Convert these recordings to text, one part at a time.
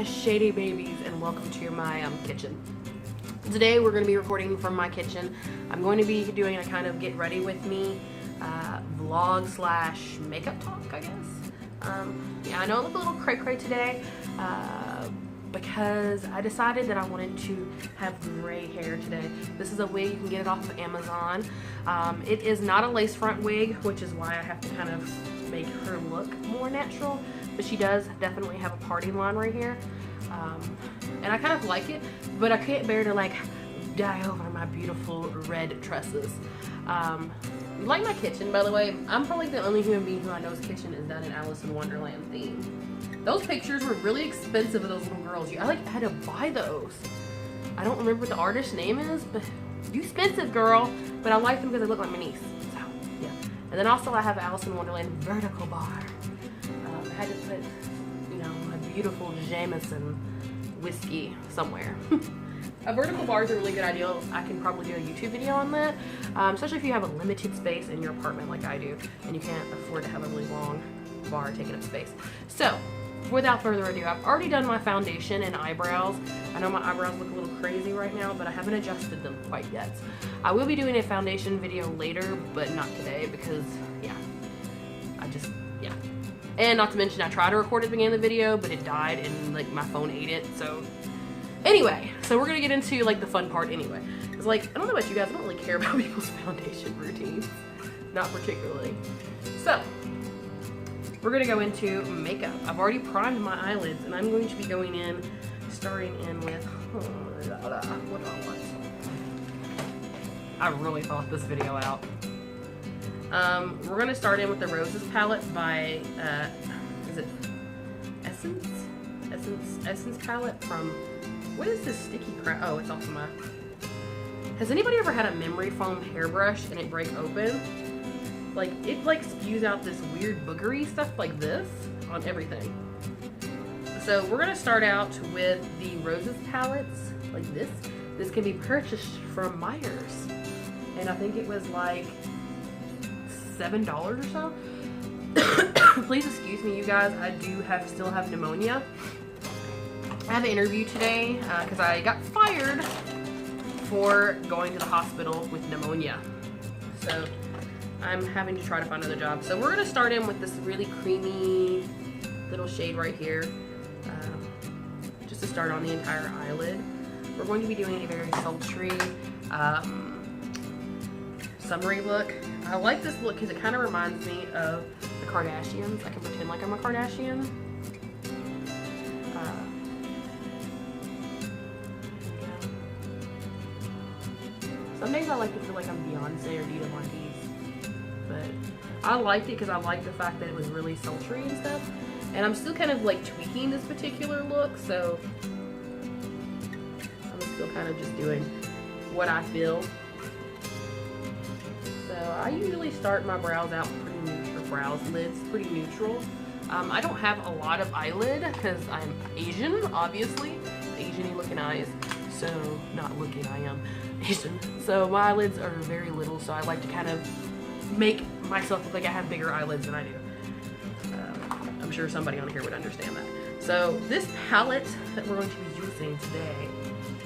my shady babies, and welcome to my kitchen. Today we're going to be recording from my kitchen. I'm going to be doing a kind of get ready with me vlog slash makeup talk, I guess. Yeah, I know I look a little cray-cray today because I decided that I wanted to have gray hair today. This is a wig, you can get it off of Amazon. It is not a lace front wig, which is why I have to kind of make her look more natural. But she does definitely have a party line right here. And I kind of like it, but I can't bear to like dye over my beautiful red tresses. Like my kitchen, by the way, I'm probably the only human being who I know's kitchen is done in Alice in Wonderland theme. Those pictures were really expensive of those little girls. I like had to buy those. I don't remember what the artist's name is, but you expensive, girl. But I like them because they look like my niece. So yeah. And then also I have Alice in Wonderland vertical bar. I had to put, you know, a beautiful Jameson whiskey somewhere. A vertical bar is a really good idea. I can probably do a YouTube video on that, especially if you have a limited space in your apartment like I do, and you can't afford to have a really long bar taking up space. So, without further ado, I've already done my foundation and eyebrows. I know my eyebrows look a little crazy right now, but I haven't adjusted them quite yet. I will be doing a foundation video later, but not today because, yeah, yeah. And not to mention, I tried to record at the beginning of the video, but it died and like my phone ate it, so. Anyway, so we're gonna get into like the fun part anyway. It's like, I don't know about you guys, I don't really care about people's foundation routines. Not particularly. So, we're gonna go into makeup. I've already primed my eyelids and I'm going to be going in, starting in with, what do I want? I really thought this video out. We're gonna start in with the Roses palette by, is it Essence palette from, what is this sticky crap? Oh, it's also my, has anybody ever had a memory foam hairbrush and it break open? Like, it like spews out this weird boogery stuff like this on everything. So we're gonna start out with the Roses palettes, like this. This can be purchased from Myers. And I think it was like $7 or so. Please excuse me, you guys. I do still have pneumonia. I have an interview today because I got fired for going to the hospital with pneumonia. So I'm having to try to find another job. So we're going to start in with this really creamy little shade right here. Just to start on the entire eyelid. We're going to be doing a very sultry, summery look. I like this look because it kind of reminds me of the Kardashians. I can pretend like I'm a Kardashian. Some days I like to feel like I'm Beyonce or Dita Marquez, but I liked it because I liked the fact that it was really sultry and stuff. And I'm still kind of like tweaking this particular look, so I'm still kind of just doing what I feel. So I usually start my brows out pretty neutral, lids pretty neutral. I don't have a lot of eyelid because I'm Asian, obviously. Asian-y looking eyes. So, not looking, I am Asian. So my eyelids are very little, so I like to kind of make myself look like I have bigger eyelids than I do. I'm sure somebody on here would understand that. So this palette that we're going to be using today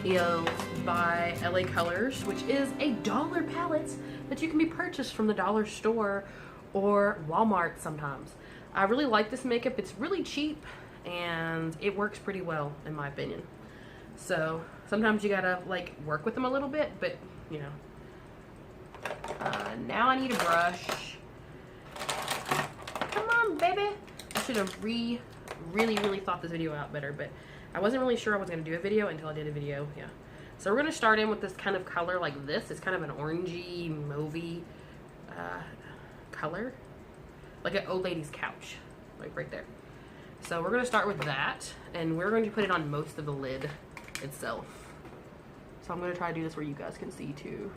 is by LA Colors, which is a dollar palette that you can be purchased from the dollar store or Walmart sometimes. I really like this makeup. It's really cheap and it works pretty well in my opinion. So sometimes you gotta like work with them a little bit, but you know. Now I need a brush. Come on, baby. I should have really thought this video out better, but I wasn't really sure I was gonna do a video until I did a video. Yeah. So we're gonna start in with this kind of color like this. It's kind of an orangey, mauvey color, like an old lady's couch, like right there. So we're gonna start with that, and we're going to put it on most of the lid itself. So I'm gonna try to do this where you guys can see too.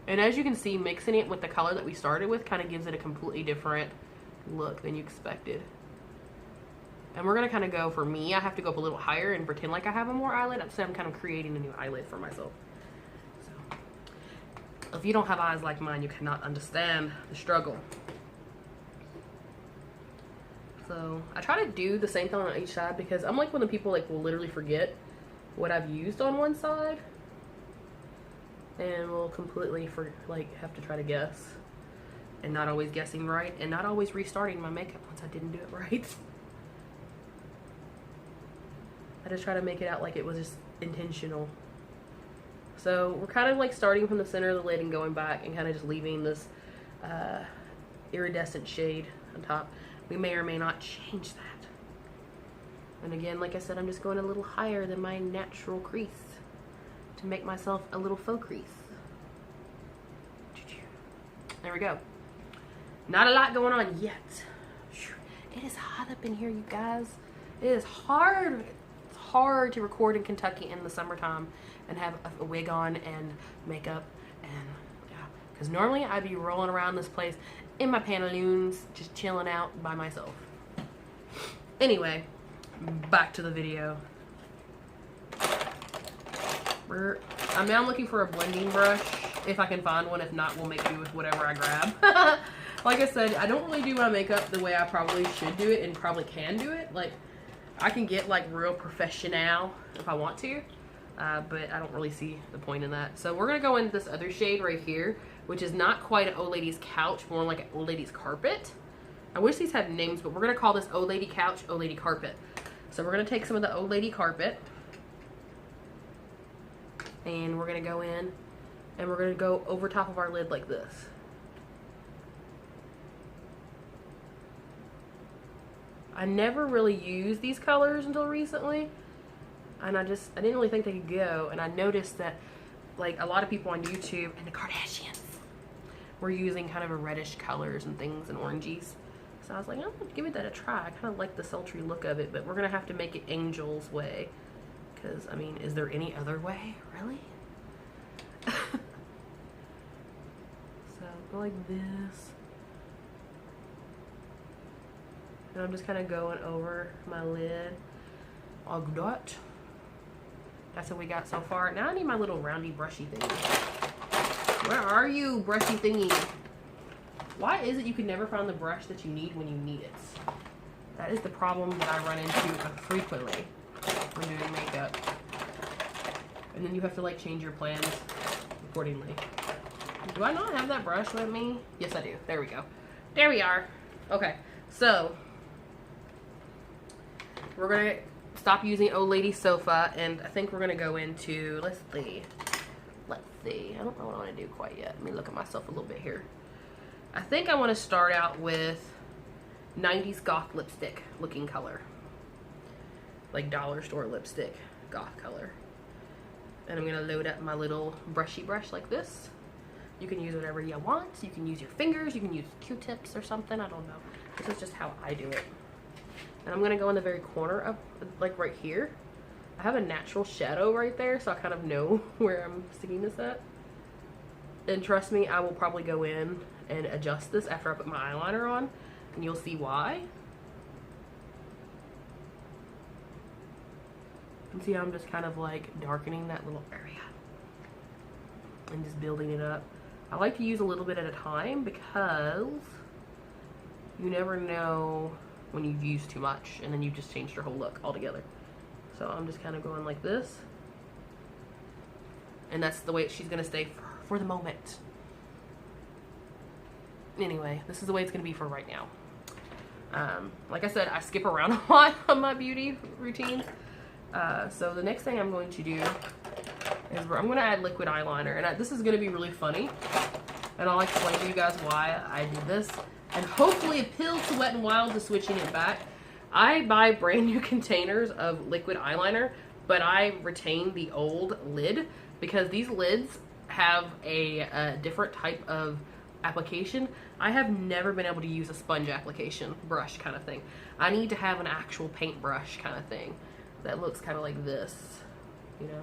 And as you can see, mixing it with the color that we started with kind of gives it a completely different look than you expected. And we're gonna kind of go, for me, I have to go up a little higher and pretend like I have a more eyelid, so I'm kind of creating a new eyelid for myself. So if you don't have eyes like mine, you cannot understand the struggle. So I try to do the same thing on each side because I'm like one of the people like will literally forget what I've used on one side and will completely have to try to guess and not always guessing right and not always restarting my makeup once I didn't do it right. I just try to make it out like it was just intentional. So we're kind of like starting from the center of the lid and going back and kind of just leaving this iridescent shade on top. We may or may not change that. And again, like I said, I'm just going a little higher than my natural crease to make myself a little faux crease. There we go. Not a lot going on yet. It is hot up in here, you guys. It is hard. It's hard to record in Kentucky in the summertime and have a wig on and makeup and yeah. Because normally I'd be rolling around this place in my pantaloons, just chilling out by myself. Anyway, back to the video. I'm now looking for a blending brush, if I can find one. If not, we'll make do with whatever I grab. Like I said, I don't really do my makeup the way I probably should do it and probably can do it. Like, I can get like real professional if I want to, but I don't really see the point in that. So we're gonna go into this other shade right here, which is not quite an old lady's couch, more like an old lady's carpet. I wish these had names, but we're gonna call this old lady couch, old lady carpet. So we're gonna take some of the old lady carpet and we're gonna go in and we're gonna go over top of our lid like this. I never really used these colors until recently, and I didn't really think they could go, and I noticed that like a lot of people on YouTube and the Kardashians were using kind of a reddish colors and things and oranges. So I was like, I'm gonna give it that a try. I kind of like the sultry look of it, but we're gonna have to make it Angel's way, because I mean, is there any other way, really? So go like this. And I'm just kind of going over my lid. Like that. That's what we got so far. Now I need my little roundy brushy thingy. Where are you, brushy thingy? Why is it you can never find the brush that you need when you need it? That is the problem that I run into frequently when doing makeup. And then you have to like change your plans accordingly. Do I not have that brush with me? Yes, I do. There we go. There we are. Okay, so we're gonna stop using old lady sofa, and I think we're gonna go into, let's see, I don't know what I want to do quite yet. Let me look at myself a little bit here. I think I want to start out with 90s goth lipstick looking color, like dollar store lipstick goth color. And I'm gonna load up my little brushy brush like this. You can use whatever you want. You can use your fingers, you can use Q-tips or something, I don't know. This is just how I do it. And I'm gonna go in the very corner of, like right here. I have a natural shadow right there, so I kind of know where I'm sticking this at. And trust me, I will probably go in and adjust this after I put my eyeliner on, and you'll see why. And see how I'm just kind of like darkening that little area and just building it up. I like to use a little bit at a time because you never know when you've used too much and then you've just changed your whole look altogether. So I'm just kind of going like this, and that's the way she's gonna stay for the moment. Anyway, this is the way it's gonna be for right now. Like I said, I skip around a lot on my beauty routine. So the next thing I'm going to do is I'm going to add liquid eyeliner, and this is going to be really funny, and I'll explain to you guys why I did this, and hopefully appeal to Wet n Wild to switching it back. I buy brand new containers of liquid eyeliner, but I retain the old lid because these lids have a different type of application. I have never been able to use a sponge application brush kind of thing. I need to have an actual paintbrush kind of thing that looks kind of like this, you know.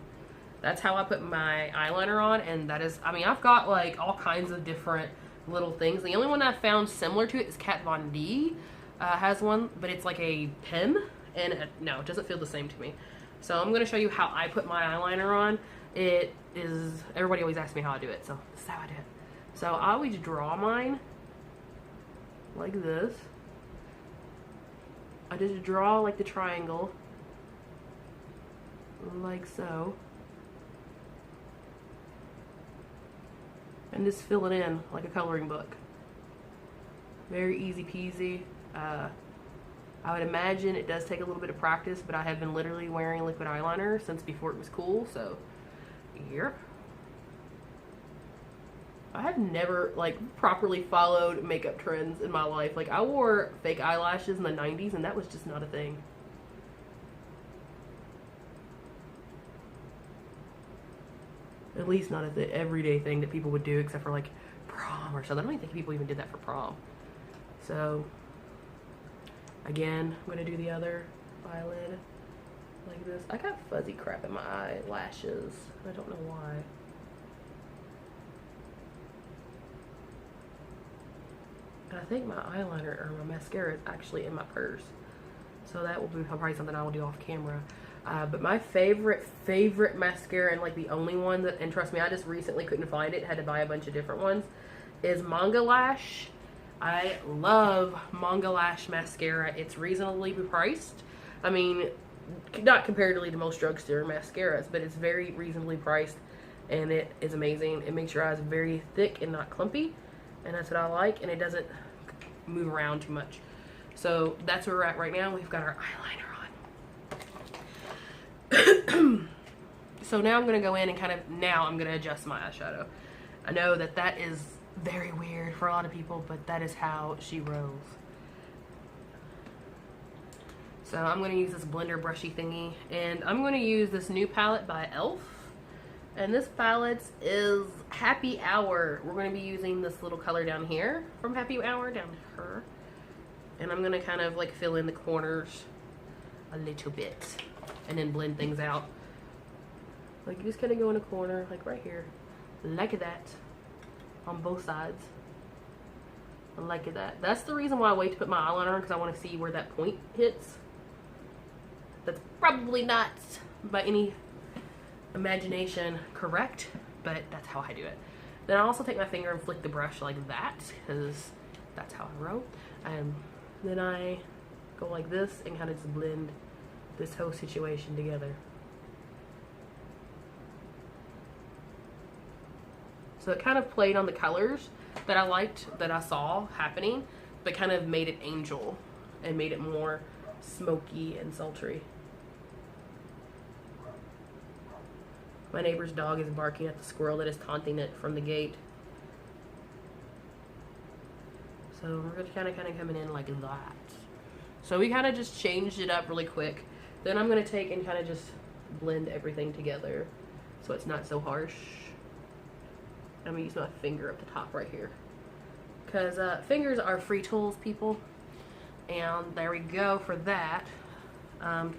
That's how I put my eyeliner on, and that is, I mean, I've got like all kinds of different little things. The only one I found similar to it is Kat Von D has one, but it's like a pen, and no, it doesn't feel the same to me. So I'm going to show you how I put my eyeliner on. It is, everybody always asks me how I do it, so this is how I do it. So I always draw mine like this, I just draw like the triangle, like so, and just fill it in like a coloring book. Very easy peasy. I would imagine it does take a little bit of practice, but I have been literally wearing liquid eyeliner since before it was cool, so yep. I have never like properly followed makeup trends in my life. Like, I wore fake eyelashes in the 90s and that was just not a thing. At least not the everyday thing that people would do, except for like prom or something. I don't even think people even did that for prom. So again, I'm gonna do the other eyelid like this. I got fuzzy crap in my eyelashes. I don't know why. And I think my eyeliner or my mascara is actually in my purse. So that will be probably something I will do off camera. But my favorite mascara, and like the only one that, and trust me, I just recently couldn't find it, had to buy a bunch of different ones, is Manga Lash. I love Manga Lash mascara. It's reasonably priced. I mean, not comparatively to most drugstore mascaras, but it's very reasonably priced and it is amazing. It makes your eyes very thick and not clumpy, and that's what I like, and it doesn't move around too much. So that's where we're at right now. We've got our eyeliner on. So now I'm going to go in and I'm going to adjust my eyeshadow. I know that is very weird for a lot of people, but that is how she rolls. So I'm going to use this blender brushy thingy, and I'm going to use this new palette by e.l.f. And this palette is Happy Hour. We're going to be using this little color down here from Happy Hour down to her. And I'm going to kind of like fill in the corners a little bit and then blend things out. Like, you just kind of go in a corner, like right here, like that, on both sides, like that. That's the reason why I wait to put my eyeliner on, because I want to see where that point hits. That's probably not by any imagination correct, but that's how I do it. Then I also take my finger and flick the brush like that, because that's how I roll. Then I go like this and kind of just blend this whole situation together. So it kind of played on the colors that I liked, that I saw happening, but kind of made it angel and made it more smoky and sultry. My neighbor's dog is barking at the squirrel that is taunting it from the gate. So we're kind of coming in like that. So we kind of just changed it up really quick. Then I'm going to take and kind of just blend everything together so it's not so harsh. I'm going to use my finger up the top right here, because fingers are free tools, people. And there we go for that. And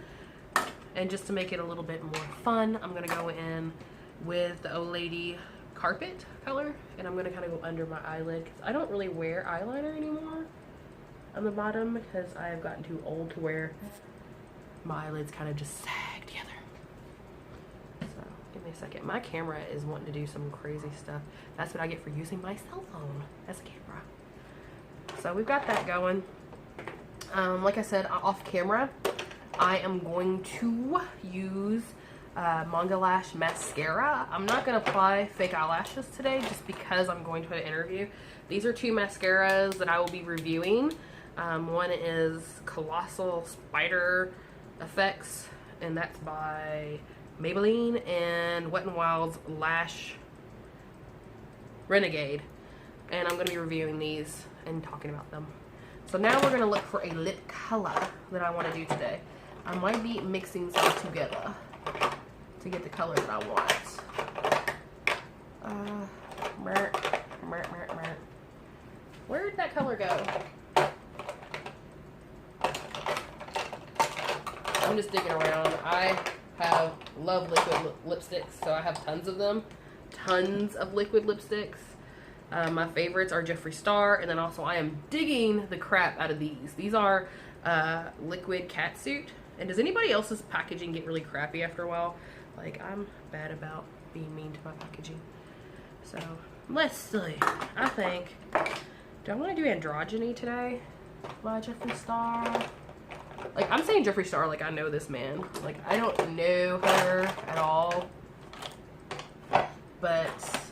just to make it a little bit more fun, I'm going to go in with the Old Lady Carpet color, and I'm going to kind of go under my eyelid, because I don't really wear eyeliner anymore on the bottom, because I have gotten too old to where my eyelids kind of just sag together. So give me a second. My camera is wanting to do some crazy stuff. That's what I get for using my cell phone as a camera. So we've got that going. Like I said, off camera, I am going to use Manga Lash mascara. I'm not going to apply fake eyelashes today just because I'm going to an interview. These are two mascaras that I will be reviewing. One is Colossal Spider Effects, and that's by Maybelline, and Wet n Wild's Lash Renegade. And I'm going to be reviewing these and talking about them. So now we're going to look for a lip color that I want to do today. I might be mixing some together to get the color that I want. Where did that color go? I'm just digging around. I love liquid lipsticks, so I have tons of them. Tons of liquid lipsticks. My favorites are Jeffree Star, and then also I am digging the crap out of these. These are liquid catsuit. And does anybody else's packaging get really crappy after a while? Like, I'm bad about being mean to my packaging. So, let's see. I think, do I want to do Androgyny today by Jeffree Star? Like, I'm saying Jeffree Star like I know this man. Like, I don't know her at all. But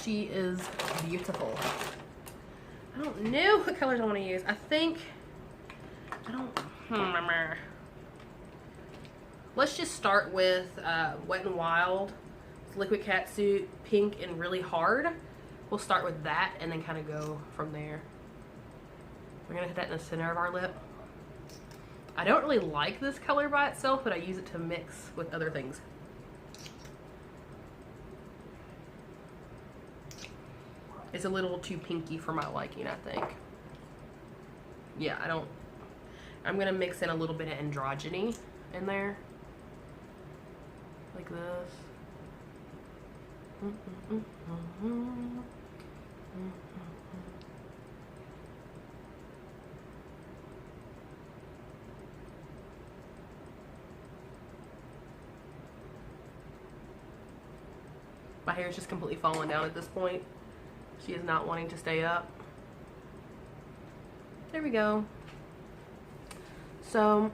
she is beautiful. I don't know what colors I want to use. I think, I don't remember. Let's just start with Wet n Wild, Liquid Catsuit, Pink, and Really Hard. We'll start with that and then kind of go from there. We're going to hit that in the center of our lip. I don't really like this color by itself, but I use it to mix with other things. It's a little too pinky for my liking, I think. Yeah, I'm going to mix in a little bit of androgyny in there. Like this. My hair is just completely falling down at this point. She is not wanting to stay up. There we go. So,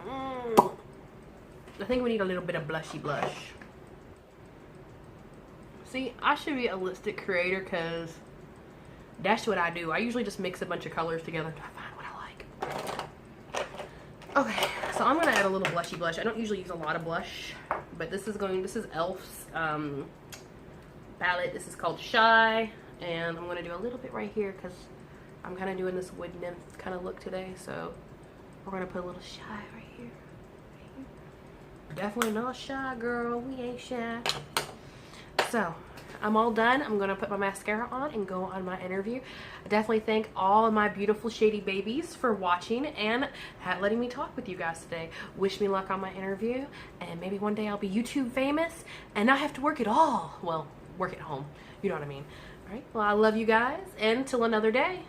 I think we need a little bit of blushy blush. See, I should be a lipstick creator because that's what I do. I usually just mix a bunch of colors together to find what I like. Okay, so I'm gonna add a little blushy blush. I don't usually use a lot of blush, but this is e.l.f.'s palette. This is called Shy, and I'm gonna do a little bit right here because I'm kind of doing this wood nymph kind of look today. So we're gonna put a little Shy right here. Definitely not shy, girl. We ain't shy. So I'm all done. I'm gonna put my mascara on and go on my interview. I definitely thank all of my beautiful shady babies for watching and letting me talk with you guys today. Wish me luck on my interview, and maybe one day I'll be YouTube famous and not have to work at all. Well, work at home. You know what I mean. All right. Well, I love you guys, and till another day.